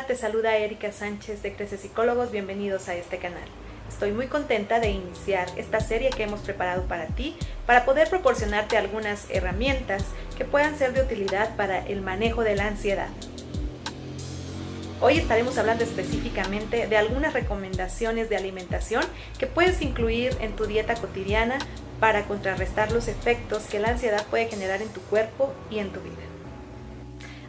Hola, te saluda Erika Sánchez de Crece Psicólogos, bienvenidos a este canal. Estoy muy contenta de iniciar esta serie que hemos preparado para ti, para poder proporcionarte algunas herramientas que puedan ser de utilidad para el manejo de la ansiedad. Hoy estaremos hablando específicamente de algunas recomendaciones de alimentación que puedes incluir en tu dieta cotidiana para contrarrestar los efectos que la ansiedad puede generar en tu cuerpo y en tu vida.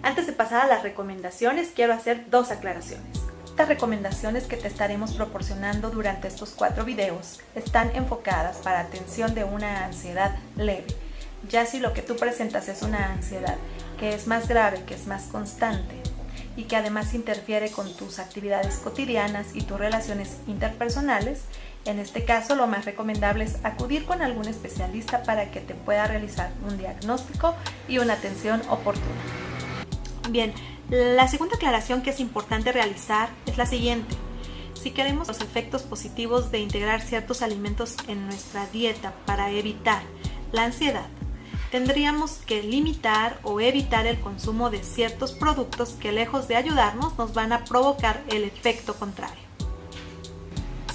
Antes de pasar a las recomendaciones, quiero hacer dos aclaraciones. Estas recomendaciones que te estaremos proporcionando durante estos 4 videos están enfocadas para atención de una ansiedad leve. Ya si lo que tú presentas es una ansiedad que es más grave, que es más constante y que además interfiere con tus actividades cotidianas y tus relaciones interpersonales, en este caso lo más recomendable es acudir con algún especialista para que te pueda realizar un diagnóstico y una atención oportuna. Bien, la segunda aclaración que es importante realizar es la siguiente. Si queremos los efectos positivos de integrar ciertos alimentos en nuestra dieta para evitar la ansiedad, tendríamos que limitar o evitar el consumo de ciertos productos que, lejos de ayudarnos, nos van a provocar el efecto contrario.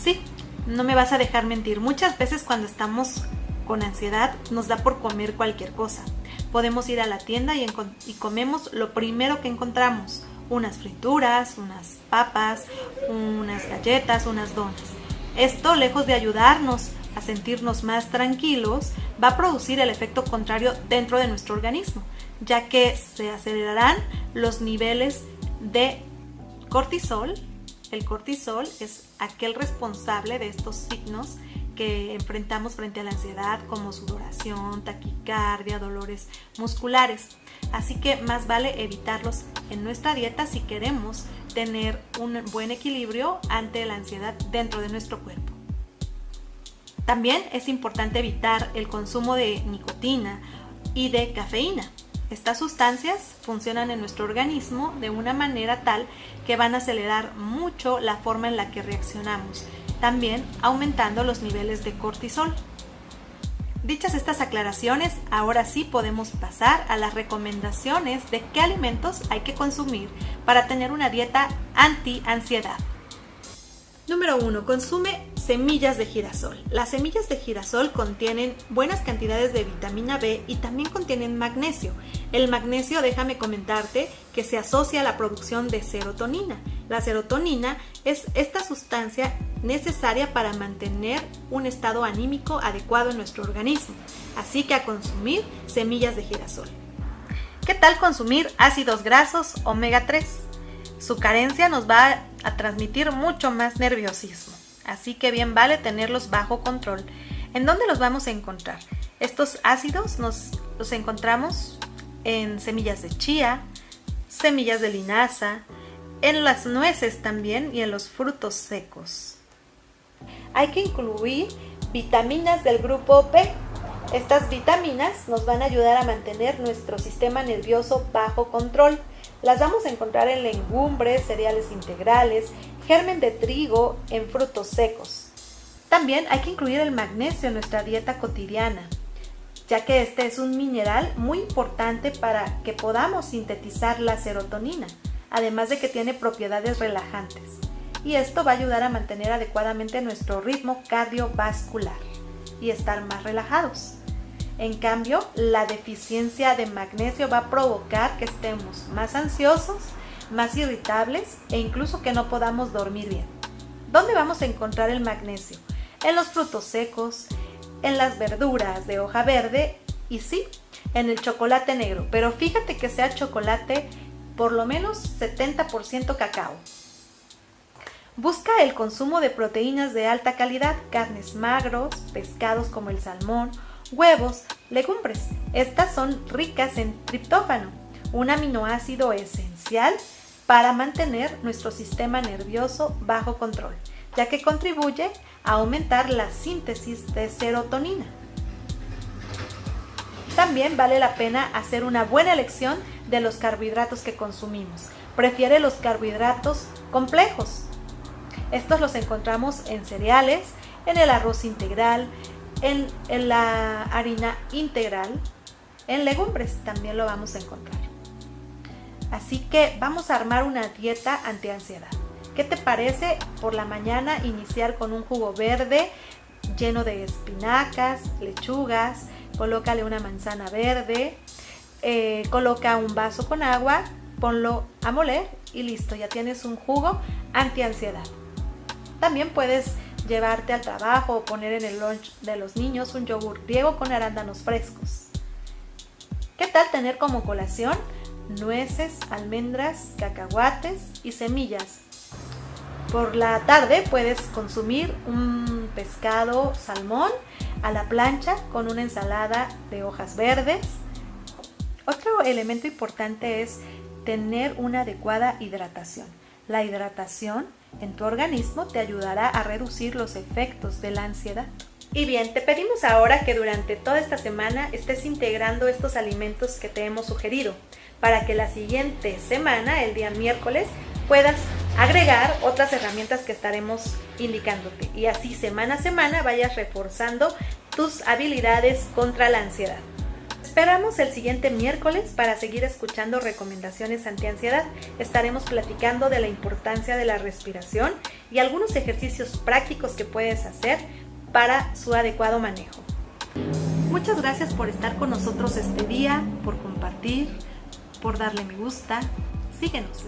Sí, no me vas a dejar mentir, muchas veces cuando estamos con ansiedad nos da por comer cualquier cosa. Podemos ir a la tienda y comemos lo primero que encontramos, unas frituras, unas papas, unas galletas, unas donas. Esto, lejos de ayudarnos a sentirnos más tranquilos, va a producir el efecto contrario dentro de nuestro organismo, ya que se acelerarán los niveles de cortisol. El cortisol es aquel responsable de estos signos que enfrentamos frente a la ansiedad, como sudoración, taquicardia, dolores musculares. Así que más vale evitarlos en nuestra dieta si queremos tener un buen equilibrio ante la ansiedad dentro de nuestro cuerpo. También es importante evitar el consumo de nicotina y de cafeína. Estas sustancias funcionan en nuestro organismo de una manera tal que van a acelerar mucho la forma en la que reaccionamos, también aumentando los niveles de cortisol. Dichas estas aclaraciones, ahora sí podemos pasar a las recomendaciones de qué alimentos hay que consumir para tener una dieta anti-ansiedad. Número 1. Consume semillas de girasol. Las semillas de girasol contienen buenas cantidades de vitamina B y también contienen magnesio. El magnesio, déjame comentarte, que se asocia a la producción de serotonina. La serotonina es esta sustancia necesaria para mantener un estado anímico adecuado en nuestro organismo. Así que a consumir semillas de girasol. ¿Qué tal consumir ácidos grasos omega 3? Su carencia nos va a transmitir mucho más nerviosismo, así que bien vale tenerlos bajo control. ¿En dónde los vamos a encontrar? Estos ácidos los encontramos en semillas de chía, semillas de linaza, en las nueces también y en los frutos secos. Hay que incluir vitaminas del grupo B. Estas vitaminas nos van a ayudar a mantener nuestro sistema nervioso bajo control. Las vamos a encontrar en legumbres, cereales integrales, germen de trigo, en frutos secos. También hay que incluir el magnesio en nuestra dieta cotidiana, ya que este es un mineral muy importante para que podamos sintetizar la serotonina, además de que tiene propiedades relajantes. Y esto va a ayudar a mantener adecuadamente nuestro ritmo cardiovascular y estar más relajados. En cambio, la deficiencia de magnesio va a provocar que estemos más ansiosos, más irritables e incluso que no podamos dormir bien. ¿Dónde vamos a encontrar el magnesio? En los frutos secos, en las verduras de hoja verde y sí, en el chocolate negro. Pero fíjate que sea chocolate por lo menos 70% cacao. Busca el consumo de proteínas de alta calidad, carnes magros, pescados como el salmón, huevos, legumbres. Estas son ricas en triptófano, un aminoácido esencial para mantener nuestro sistema nervioso bajo control, ya que contribuye a aumentar la síntesis de serotonina. También vale la pena hacer una buena elección de los carbohidratos que consumimos. Prefiere los carbohidratos complejos. Estos los encontramos en cereales, en el arroz integral, en la harina integral, en legumbres también lo vamos a encontrar. Así que vamos a armar una dieta antiansiedad. ¿Qué te parece por la mañana iniciar con un jugo verde lleno de espinacas, lechugas? Colócale una manzana verde, coloca un vaso con agua, ponlo a moler y listo, ya tienes un jugo antiansiedad. También puedes llevarte al trabajo o poner en el lunch de los niños un yogur griego con arándanos frescos. ¿Qué tal tener como colación nueces, almendras, cacahuates y semillas? Por la tarde puedes consumir un pescado salmón a la plancha con una ensalada de hojas verdes. Otro elemento importante es tener una adecuada hidratación. La hidratación en tu organismo te ayudará a reducir los efectos de la ansiedad. Y bien, te pedimos ahora que durante toda esta semana estés integrando estos alimentos que te hemos sugerido, para que la siguiente semana, el día miércoles, puedas agregar otras herramientas que estaremos indicándote y así semana a semana vayas reforzando tus habilidades contra la ansiedad. Esperamos el siguiente miércoles para seguir escuchando recomendaciones antiansiedad. Estaremos platicando de la importancia de la respiración y algunos ejercicios prácticos que puedes hacer para su adecuado manejo. Muchas gracias por estar con nosotros este día, por compartir, por darle me gusta. Síguenos.